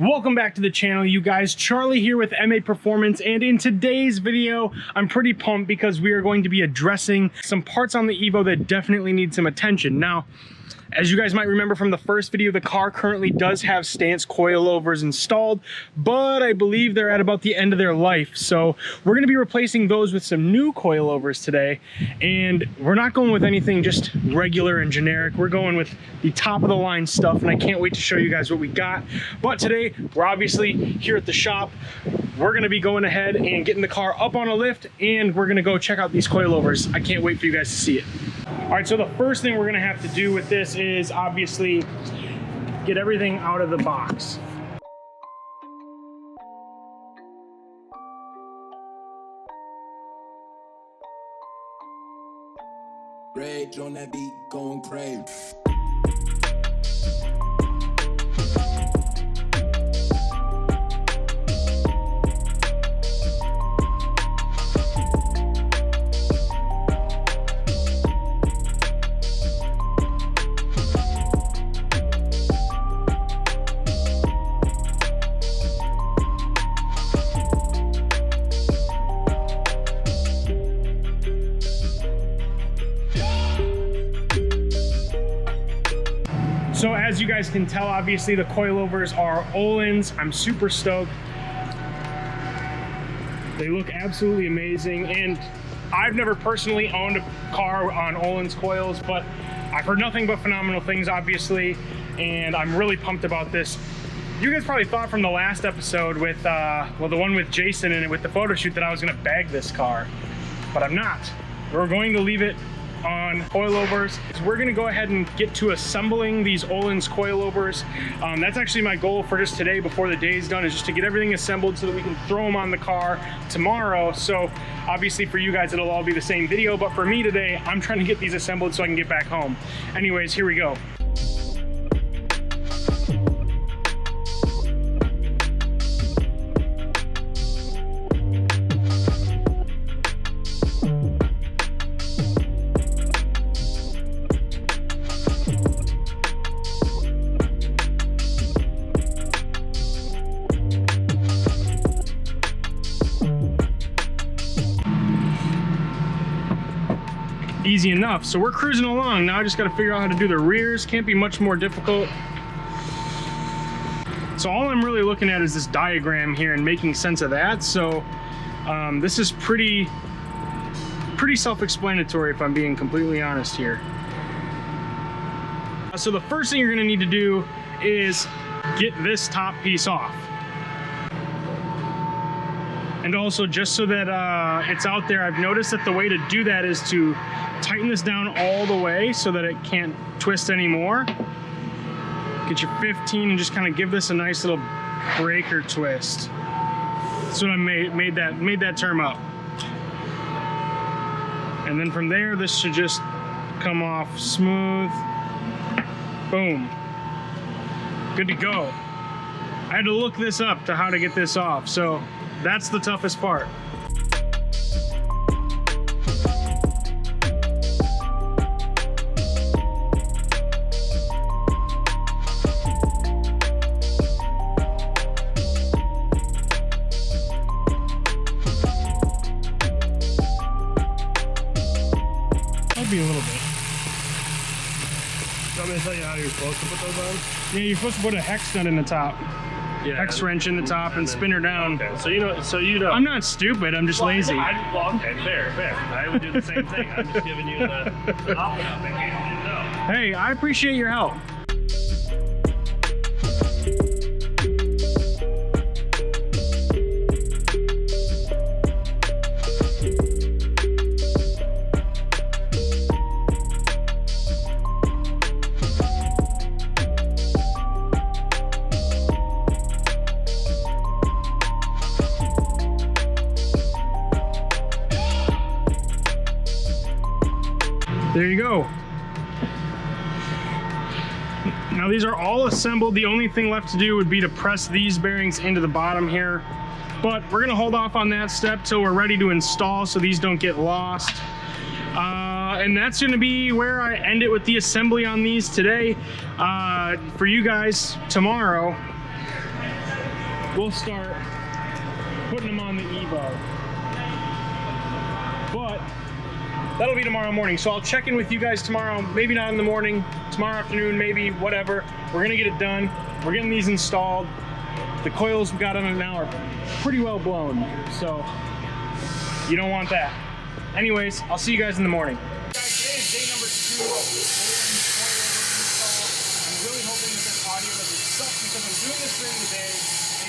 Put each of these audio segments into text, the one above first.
Welcome back to the channel, you guys. Charlie here with MA Performance, and in today's video, I'm pretty pumped because we are going to be addressing some parts on the Evo that definitely need some attention. Now, as you guys might remember from the first video, the car currently does have stance coilovers installed, but I believe they're at about the end of their life. So we're going to be replacing those with some new coilovers today, and we're not going with anything just regular and generic. We're going with the top of the line stuff, and I can't wait to show you guys what we got. But today, we're obviously here at the shop. We're going to be going ahead and getting the car up on a lift, and we're going to go check out these coilovers. I can't wait for you guys to see it. All right, so the first thing we're gonna have to do with this is obviously get everything out of the box. Rage on that beat, going crazy. So as you guys can tell, obviously the coilovers are Öhlins. I'm super stoked. They look absolutely amazing, and I've never personally owned a car on Öhlins coils, but I've heard nothing but phenomenal things, obviously, and I'm really pumped about this. You guys probably thought from the last episode with, well, the one with Jason in it with the photo shoot, that I was gonna bag this car, but I'm not. We're going to leave it on coilovers. So we're gonna go ahead and get to assembling these Öhlins coilovers. That's actually my goal for just today before the day's done, is just to get everything assembled so that we can throw them on the car tomorrow. So obviously for you guys, it'll all be the same video, but for me today, I'm trying to get these assembled so I can get back home. Anyways, here we go. Easy enough. So we're cruising along. Now I just got to figure out how to do the rears. Can't be much more difficult. So all I'm really looking at is this diagram here and making sense of that. So this is pretty self-explanatory, if I'm being completely honest here. So the first thing you're going to need to do is get this top piece off. And also, just so that it's out there, I've noticed that the way to do that is to tighten this down all the way so that it can't twist anymore. Get your 15 and just kind of give this a nice little breaker twist. That's what I made that term up. And then from there, this should just come off smooth. Boom. Good to go. I had to look this up to how to get this off, so that's the toughest part. Might be a little bit. So I'm going to tell you how you're supposed to put those on? Yeah, you're supposed to put a hex nut in the top. Yeah, Hex wrench in the top and spin her down. Okay, so you know. I'm not stupid, I'm just lazy. Okay, fair. I would do the same thing. I'm just giving you the opposite in case you didn't know. Hey, I appreciate your help. There you go. Now these are all assembled. The only thing left to do would be to press these bearings into the bottom here. But we're gonna hold off on that step till we're ready to install so these don't get lost. And that's gonna be where I end it with the assembly on these today. For you guys tomorrow, we'll start putting them on the Evo. But that'll be tomorrow morning. So I'll check in with you guys tomorrow, maybe not in the morning, tomorrow afternoon, maybe, whatever. We're gonna get it done. We're getting these installed. The coils we got on it now are pretty well blown, so you don't want that. Anyways, I'll see you guys in the morning. Guys, today is day number 2 of the I'm really hoping that this audio doesn't suck because I'm doing this during the day,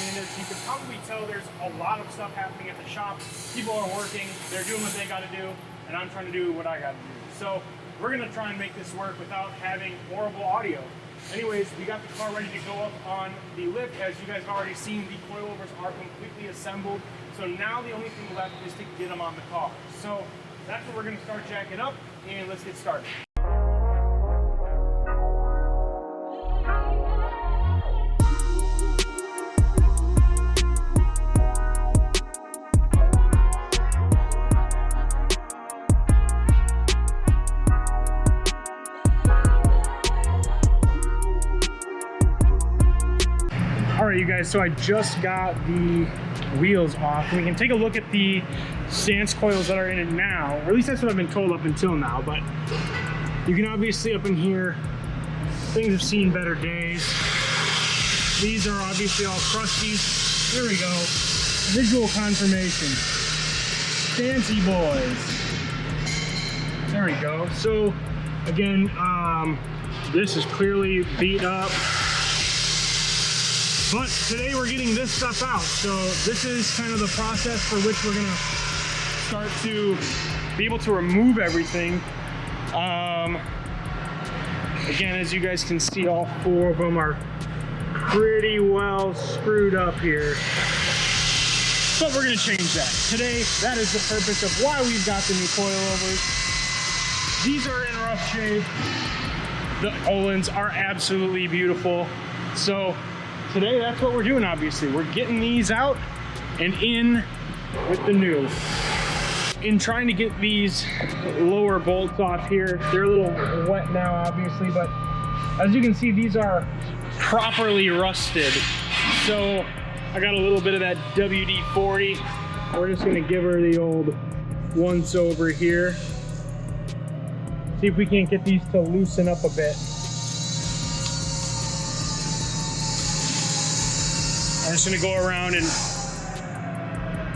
and as you can probably tell, there's a lot of stuff happening at the shop. People are working, they're doing what they gotta do, and I'm trying to do what I gotta do. So we're gonna try and make this work without having horrible audio. Anyways, we got the car ready to go up on the lift. As you guys have already seen, the coilovers are completely assembled. So now the only thing left is to get them on the car. So that's what we're gonna start jacking up, and let's get started. Alright you guys, so I just got the wheels off. We can take a look at the stance coils that are in it now, or at least that's what I've been told up until now, but you can obviously up in here, things have seen better days. These are obviously all crusty. There we go. Visual confirmation. Fancy boys. There we go. So again, this is clearly beat up. But today we're getting this stuff out. So this is kind of the process for which we're gonna start to be able to remove everything. Again, as you guys can see, all 4 of them are pretty well screwed up here. But we're gonna change that. Today, that is the purpose of why we've got the new coilovers. These are in rough shape. The Olins are absolutely beautiful. So today, that's what we're doing, obviously. We're getting these out and in with the new. In trying to get these lower bolts off here, they're a little wet now, obviously, but as you can see, these are properly rusted. So I got a little bit of that WD-40. We're just gonna give her the old once over here. See if we can't get these to loosen up a bit. I'm just gonna go around and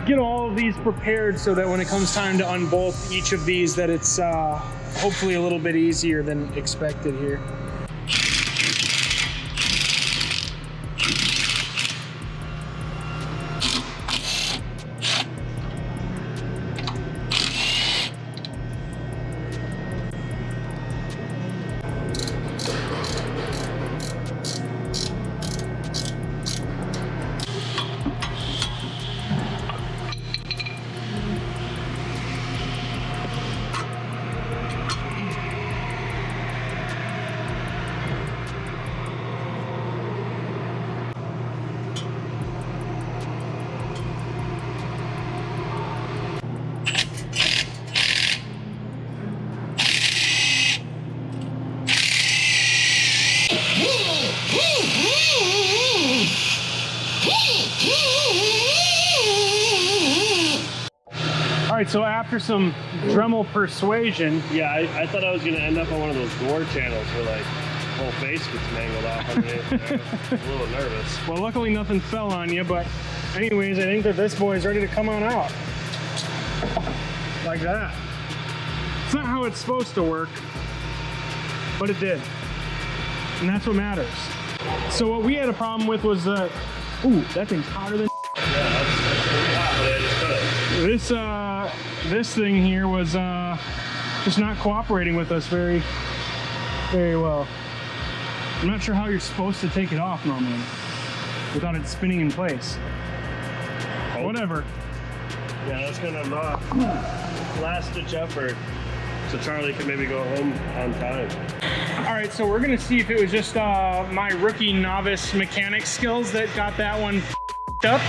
get all of these prepared so that when it comes time to unbolt each of these, that it's hopefully a little bit easier than expected here. Alright, so after some Dremel persuasion... Yeah, I thought I was going to end up on one of those gore channels where like whole face gets mangled off underneath there. I'm a little nervous. Well, luckily nothing fell on you, but anyways, I think that this boy is ready to come on out. Like that. It's not how it's supposed to work, but it did. And that's what matters. So what we had a problem with was ooh, that thing's hotter than Yeah, that's pretty hot, but I just cut it. This thing here was just not cooperating with us very well. I'm not sure how you're supposed to take it off normally without it spinning in place. Oh. Whatever. Yeah, that's gonna last ditch effort so Charlie can maybe go home on time. All right, so we're gonna see if it was just my rookie novice mechanic skills that got that one up.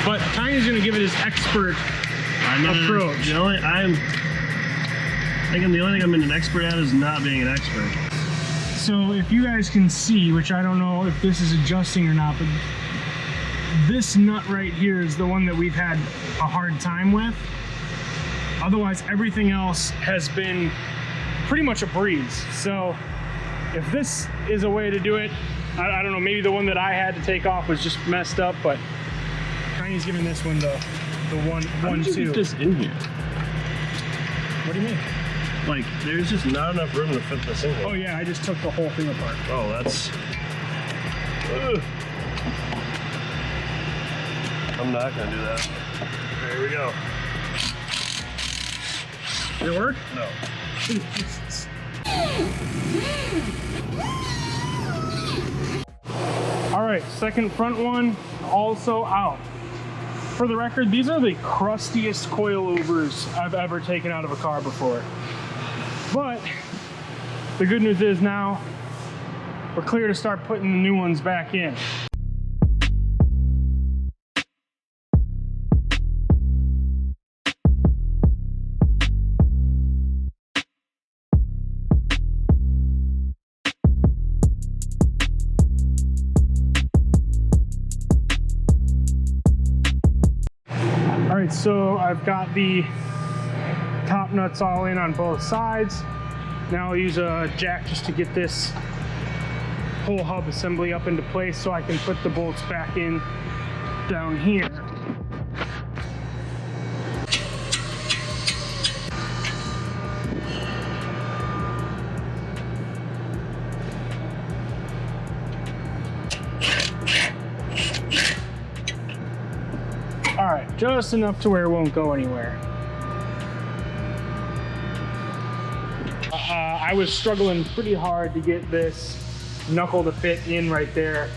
But Tiny's gonna give it his expert approach. The only thing I'm an expert at is not being an expert. So if you guys can see, which I don't know if this is adjusting or not, but this nut right here is the one that we've had a hard time with. Otherwise, everything else has been pretty much a breeze. So if this is a way to do it, I don't know, maybe the one that I had to take off was just messed up, but Tiny's giving this one the one How did you two. get this in here? What do you mean? Like, there's just not enough room to fit this in here. Oh yeah, I just took the whole thing apart. Oh, that's... Ugh. I'm not gonna do that. There we go. Did it work? No. All right, second front one also out. For the record, these are the crustiest coilovers I've ever taken out of a car before. But the good news is now we're clear to start putting the new ones back in. All right, so I've got the top nuts all in on both sides. Now I'll use a jack just to get this whole hub assembly up into place so I can put the bolts back in down here. All right, just enough to where it won't go anywhere. I was struggling pretty hard to get this knuckle to fit in right there.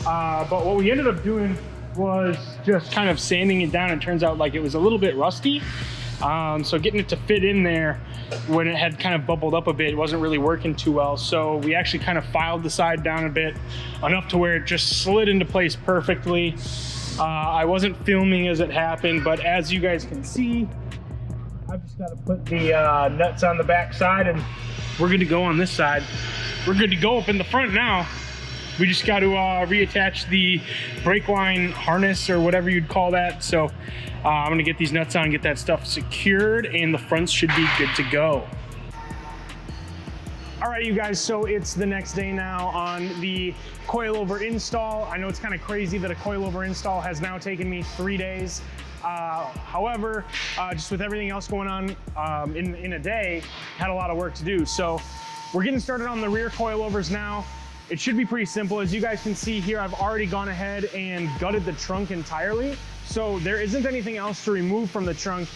But what we ended up doing was just kind of sanding it down. It turns out like it was a little bit rusty. So getting it to fit in there when it had kind of bubbled up a bit, it wasn't really working too well. So we actually kind of filed the side down a bit, enough to where it just slid into place perfectly. I wasn't filming as it happened, but as you guys can see, I've just got to put the nuts on the back side and we're good to go on this side. We're good to go up in the front now. We just got to reattach the brake line harness or whatever you'd call that. So I'm gonna get these nuts on, get that stuff secured, and the fronts should be good to go. All right, you guys, so it's the next day now on the Coilover install. I know it's kind of crazy that a Coilover install has now taken me 3 days. However, just with everything else going on in a day, had a lot of work to do. So we're getting started on the rear coilovers now. It should be pretty simple. As you guys can see here, I've already gone ahead and gutted the trunk entirely. So there isn't anything else to remove from the trunk.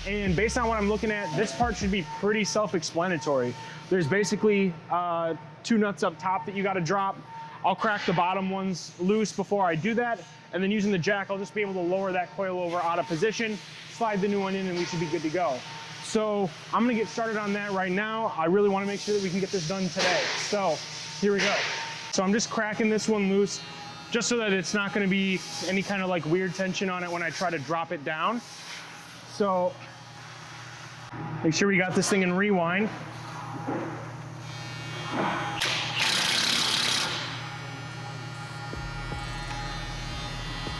And based on what I'm looking at, this part should be pretty self-explanatory. There's basically 2 nuts up top that you got to drop. I'll crack the bottom ones loose before I do that. And then using the jack, I'll just be able to lower that coilover out of position, slide the new one in, and we should be good to go. So I'm gonna get started on that right now. I really wanna make sure that we can get this done today. So here we go. So I'm just cracking this one loose, just so that it's not gonna be any kind of like weird tension on it when I try to drop it down. So make sure we got this thing in rewind.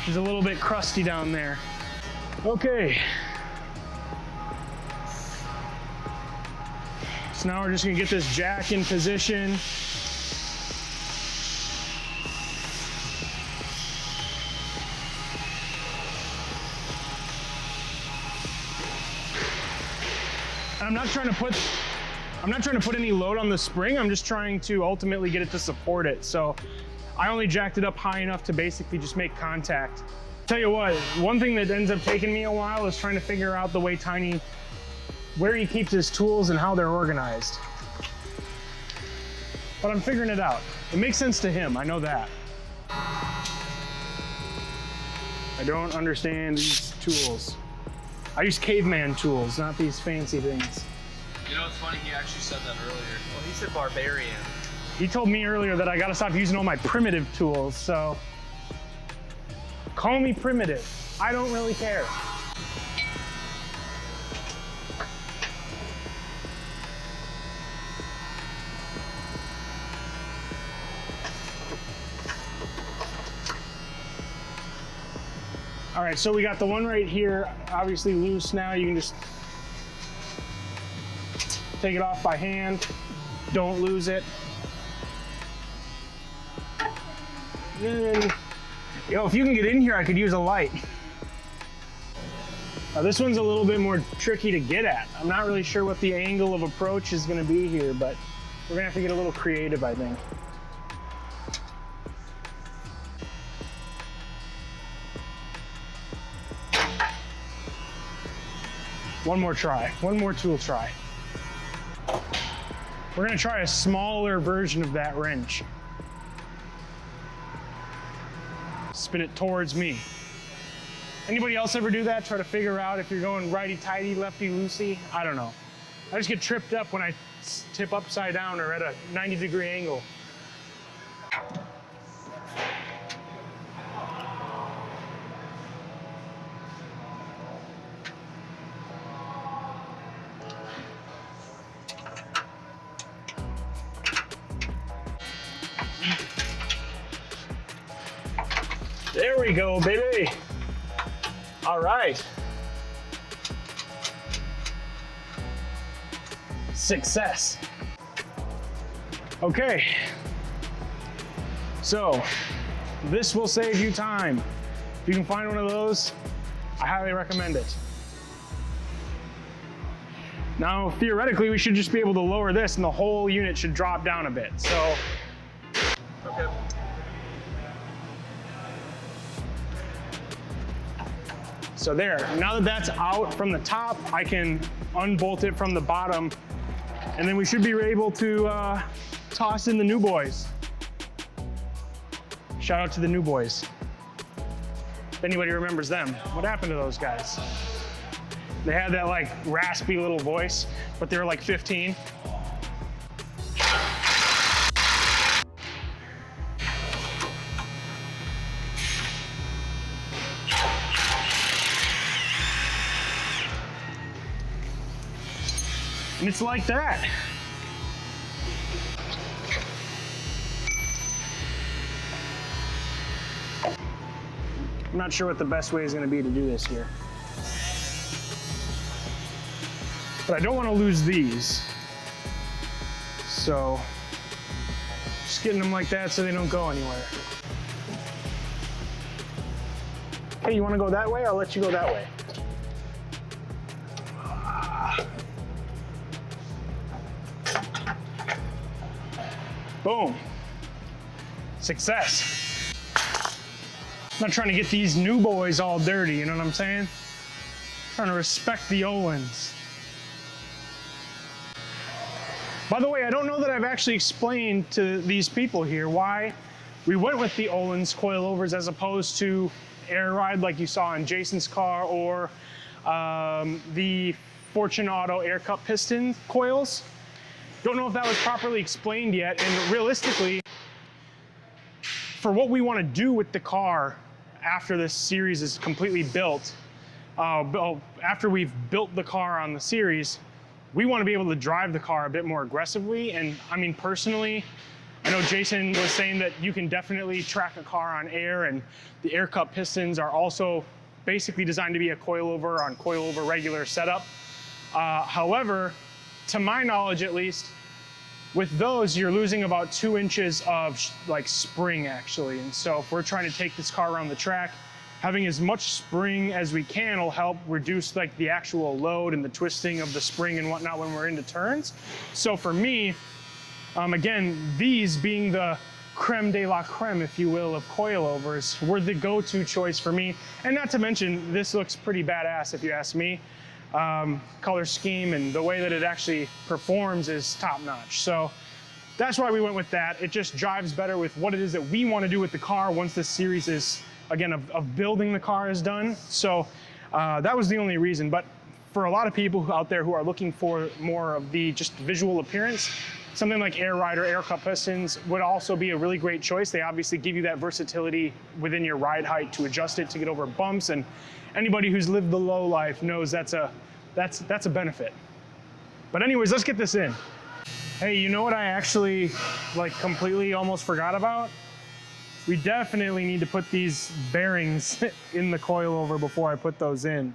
She's a little bit crusty down there. Okay. So now we're just gonna get this jack in position. And I'm not trying to put any load on the spring. I'm just trying to ultimately get it to support it. So I only jacked it up high enough to basically just make contact. Tell you what, one thing that ends up taking me a while is trying to figure out the way where he keeps his tools and how they're organized. But I'm figuring it out. It makes sense to him, I know that. I don't understand these tools. I use caveman tools, not these fancy things. You know what's funny? He actually said that earlier. Well, he said barbarian. He told me earlier that I gotta stop using all my primitive tools, so call me primitive. I don't really care. All right, so we got the one right here, obviously loose now. You can just take it off by hand. Don't lose it. And, if you can get in here, I could use a light. Now, this one's a little bit more tricky to get at. I'm not really sure what the angle of approach is gonna be here, but we're gonna have to get a little creative, I think. One more try, one more tool try. We're gonna try a smaller version of that wrench. Spin it towards me. Anybody else ever do that? Try to figure out if you're going righty-tighty, lefty-loosey? I don't know. I just get tripped up when I tip upside down or at a 90-degree angle. There we go, baby. All right. Success. Okay. So, this will save you time. If you can find one of those, I highly recommend it. Now, theoretically, we should just be able to lower this and the whole unit should drop down a bit. So, Okay. So there, now that that's out from the top, I can unbolt it from the bottom, and then we should be able to toss in the new boys. Shout out to the new boys. If anybody remembers them, what happened to those guys? They had that like raspy little voice, but they were like 15. And it's like that. I'm not sure what the best way is going to be to do this here. But I don't want to lose these. So, just getting them like that so they don't go anywhere. Hey, you want to go that way? I'll let you go that way. Boom. Success. I'm not trying to get these new boys all dirty, you know what I'm saying? I'm trying to respect the old ones. By the way, I don't know that I've actually explained to these people here why we went with the Olin's coilovers as opposed to air ride like you saw in Jason's car or the Fortune Auto air cup piston coils. Don't know if that was properly explained yet, and realistically, for what we want to do with the car after this series is completely built, after we've built the car on the series, we want to be able to drive the car a bit more aggressively. And I mean, personally, I know Jason was saying that you can definitely track a car on air, and the air cup pistons are also basically designed to be a coilover on coilover regular setup. However, to my knowledge at least, with those, you're losing about 2 inches of like spring actually. And so if we're trying to take this car around the track, having as much spring as we can will help reduce like the actual load and the twisting of the spring and whatnot when we're into turns. So for me, again, these being the creme de la creme, if you will, of coilovers, were the go-to choice for me. And not to mention, this looks pretty badass if you ask me. Color scheme and the way that it actually performs is top notch. So that's why we went with that. It just drives better with what it is that we want to do with the car once this series is, again, of building the car is done. So that was the only reason. But for a lot of people out there who are looking for more of the just visual appearance, something like air ride or air cup pistons would also be a really great choice. They obviously give you that versatility within your ride height to adjust it to get over bumps, and anybody who's lived the low life knows that's a benefit. But anyways, let's get this in. Hey, you know what I actually like completely almost forgot about? we definitely need to put these bearings in the coilover before I put those in.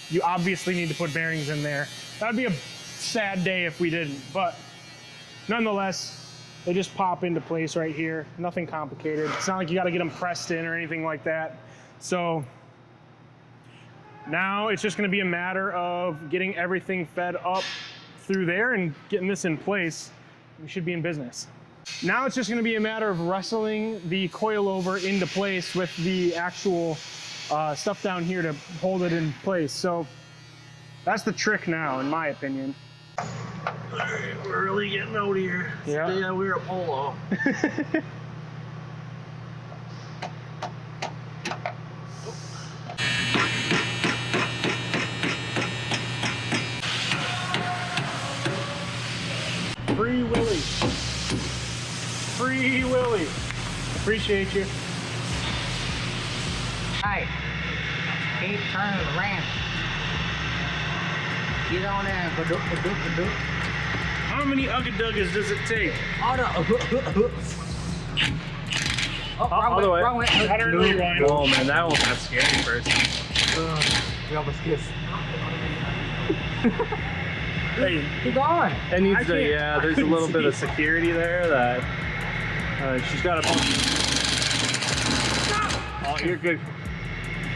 You obviously need to put bearings in there. That'd be a sad day if we didn't, but nonetheless, they just pop into place right here. Nothing complicated. It's not like you got to get them pressed in or anything like that. So now it's just going to be a matter of getting everything fed up through there and getting this in place. We should be in business. Now it's just going to be a matter of wrestling the coilover into place with the actual stuff down here to hold it in place. So that's the trick now, in my opinion. All right, we're really getting out here. Yeah. Yeah, we're at Polo. Free Willy. Free Willy. Appreciate you. Hey, keep turning the ramp. Get on there and go. How many Ugga-Duggas does it take? Oh, no. Oh, Other way. wrong way. Better rewind. Oh man, that one got scary first. We almost kissed. Hey, Keep going. It needs I to, can't- yeah, there's I a little can bit of see. security there that she's got to. Oh, you're good.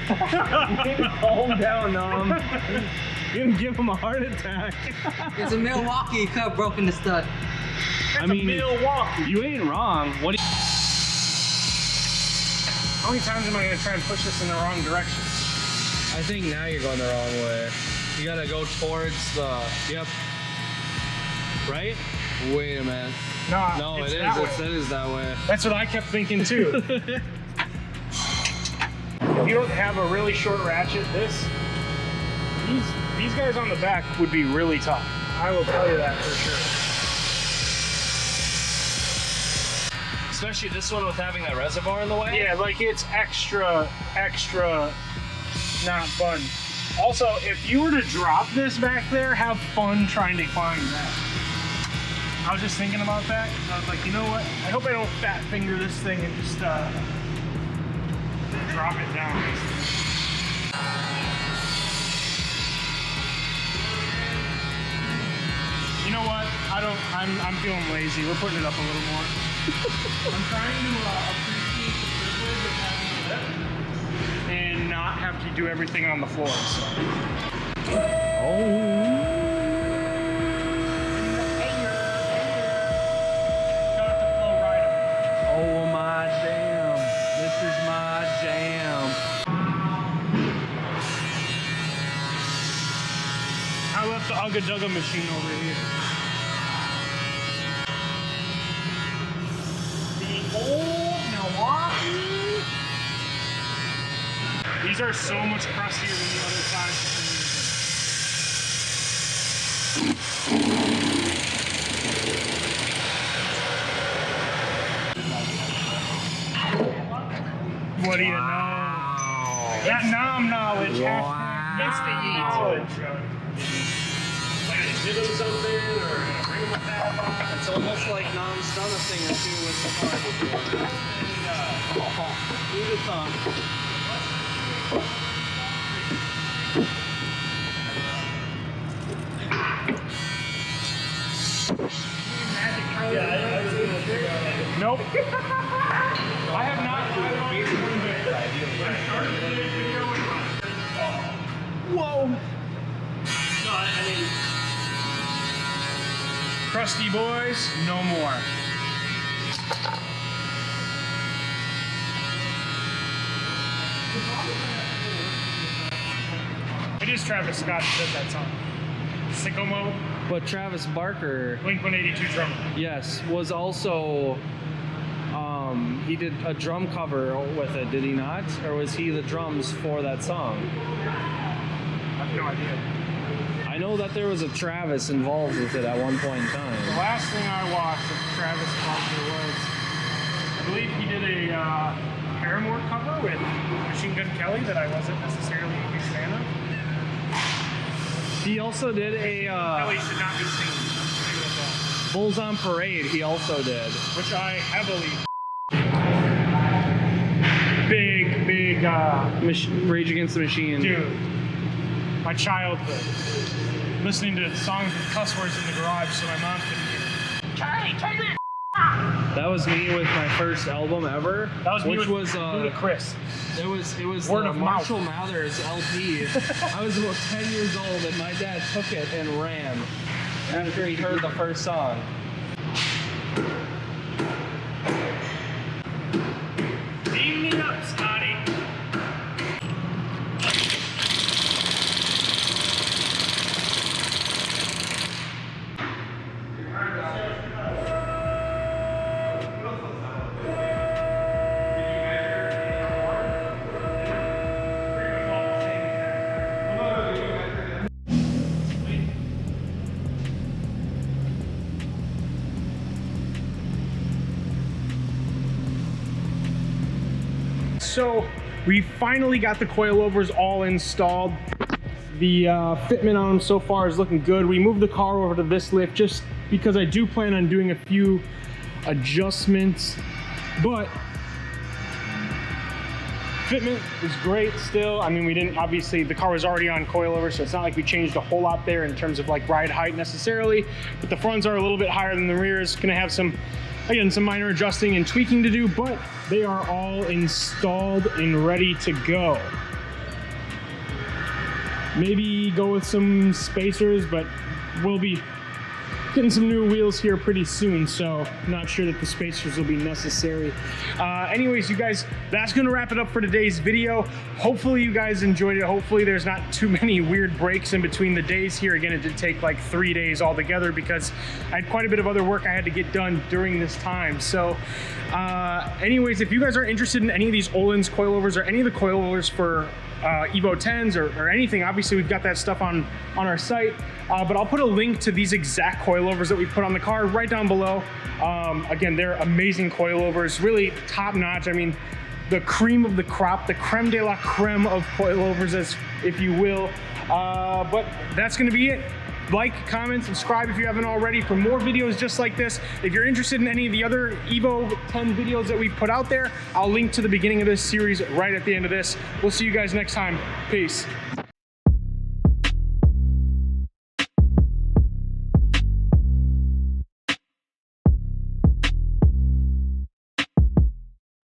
Calm down, Nom. you didn't give him a heart attack. It's a Milwaukee. You could have broken the stud. I mean, Milwaukee. you ain't wrong. What do you? How many times am I going to try and push this in the wrong direction? I think now you're going the wrong way. You gotta go towards the, yep. Right? Wait a minute. Nah, No, it's it that way. is. It is that way. That's what I kept thinking too. If you don't have a really short ratchet, these guys on the back would be really tough. I will tell you that for sure. Especially this one with having that reservoir in the way. Yeah, like it's extra not fun. Also, if you were to drop this back there, have fun trying to climb that. I was just thinking about that. I was like, you know what? I hope I don't fat finger this thing and just drop it down. You know what? I'm feeling lazy. We're putting it up a little more. I'm trying to appreciate the privilege of having a lift and not have to do everything on the floor. So. Oh my damn. This is my jam. I left the Ugga-Dugga machine over here. The old Milwaukee. These are so much crustier than the other sides. What do you know? That Nom knowledge. It's the knowledge. Like give him something or bring him a bag. It's almost like Nom's done a thing or two with the car before. Do the thumb. Nope. I have not. Whoa. No, I mean, Crusty boys, no more. It is Travis Scott that did that song. Sicko Mode, But Travis Barker, Blink-182 drummer. yes, was also, he did a drum cover with it, did he not? Or was he the drums for that song? I have no idea. I know that there was a Travis involved with it at one point in The time. last thing I watched of Travis Barker was, I believe he did a Paramore cover with Machine Gun Kelly that I wasn't necessarily a huge fan of. He also did a Kelly should not be singing. Bulls on Parade, he also did. Which I heavily big, Rage Against the Machine. dude, my childhood. Listening to songs with cuss words in the garage so my mom couldn't hear. Charlie, turn that That was me with my first album ever. That was me which with was Ludacris. It was Word the of mouth. Marshall Mathers LP. I was about 10 years old and my dad took it and ran after he heard the first song. Beam me up, Scotty. So we finally got the coilovers all installed. The fitment on them so far is looking good. We moved the car over to this lift just because I do plan on doing a few adjustments, but fitment is great still. I mean, we didn't, obviously the car was already on coilover, so it's not like we changed a whole lot there in terms of like ride height necessarily, but the fronts are a little bit higher than the rears. Gonna have some, again, some minor adjusting and tweaking to do, but they are all installed and ready to go. Maybe go with some spacers, but we'll be getting some new wheels here pretty soon, so not sure that the spacers will be necessary. Anyways, you guys, that's gonna wrap it up for today's video. Hopefully you guys enjoyed it. Hopefully there's not too many weird breaks in between the days here. Again, it did take like 3 days altogether because I had quite a bit of other work I had to get done during this time. So anyways, if you guys are interested in any of these Öhlins coilovers or any of the coilovers for Evo 10s or anything, obviously we've got that stuff on our site, but I'll put a link to these exact coilovers that we put on the car right down below. Again, they're amazing coilovers, really top notch. I mean, the cream of the crop, the creme de la creme of coilovers, as if you will. But that's gonna be it. Like, comment, subscribe if you haven't already for more videos just like this. If you're interested in any of the other Evo 10 videos that we've put out there, I'll link to the beginning of this series right at the end of this. We'll see you guys next time. Peace.